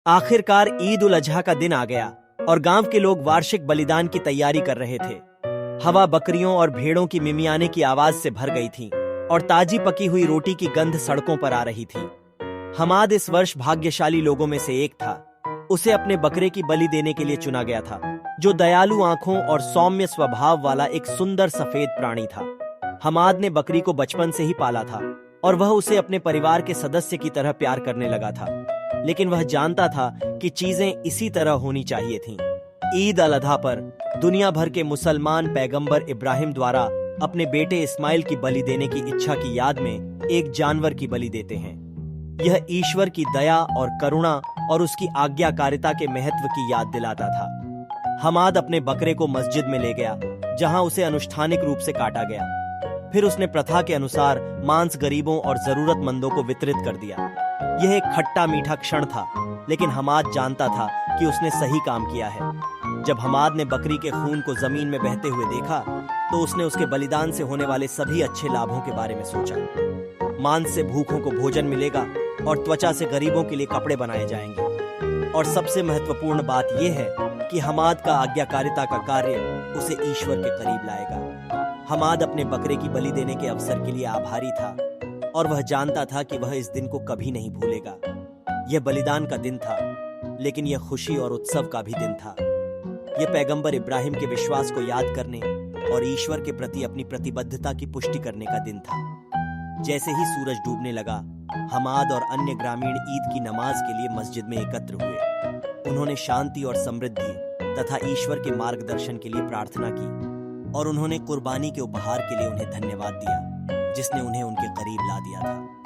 आखिरकार ईद उल अजहा का दिन आ गया और गांव के लोग वार्षिक बलिदान की तैयारी कर रहे थे। हवा बकरियों और भेड़ों की मिमियाने की आवाज से भर गई थी और ताजी पकी हुई रोटी की गंध सड़कों पर आ रही थी। हमाद इस वर्ष भाग्यशाली लोगों में से एक था। उसे अपने बकरे की बलि देने के लिए चुना गया था, जो दयालु आंखों और सौम्य स्वभाव वाला एक सुंदर सफेद प्राणी था। हमाद ने बकरी को बचपन से ही पाला था और वह उसे अपने परिवार के सदस्य की तरह प्यार करने लगा था, लेकिन वह जानता था कि चीजें इसी तरह होनी चाहिए थीं। ईद अल अधा पर दुनिया भर के मुसलमान पैगंबर इब्राहिम द्वारा अपने बेटे इस्माइल की बलि देने की इच्छा की याद में एक जानवर की बलि देते हैं। यह ईश्वर की दया और करुणा और उसकी आज्ञाकारिता के महत्व की याद दिलाता था। हमाद अपने बकरे को मस्जिद में ले गया, जहां उसे अनुष्ठानिक रूप से काटा गया। फिर उसने प्रथा के अनुसार मांस गरीबों और जरूरतमंदों को वितरित कर दिया। यह एक खट्टा मीठा क्षण था, लेकिन हमाद जानता था कि उसने सही काम किया है। जब हमाद ने बकरी के खून को जमीन में बहते हुए देखा, तो उसने उसके बलिदान से होने वाले सभी अच्छे लाभों के बारे में सोचा। मांस से भूखों को भोजन मिलेगा और त्वचा से गरीबों के लिए कपड़े बनाए जाएंगे। और सबसे महत्वपूर्ण बात यह है कि हमाद का आज्ञाकारिता का कार्य उसे ईश्वर के करीब लाएगा। हमाद अपने बकरे की बलि देने के अवसर के लिए आभारी था और वह जानता था कि वह इस दिन को कभी नहीं भूलेगा। यह बलिदान का दिन था, लेकिन यह खुशी और उत्सव का भी दिन था। यह पैगंबर इब्राहिम के विश्वास को याद करने और ईश्वर के प्रति अपनी प्रतिबद्धता की पुष्टि करने का दिन था। जैसे ही सूरज डूबने लगा, हमाद और अन्य ग्रामीण ईद की नमाज के लिए मस्जिद में एकत्र हुए। उन्होंने शांति और समृद्धि तथा ईश्वर के मार्गदर्शन के लिए प्रार्थना की और उन्होंने कुर्बानी के उपहार के लिए उन्हें धन्यवाद दिया, जिसने उन्हें उनके करीब ला दिया था।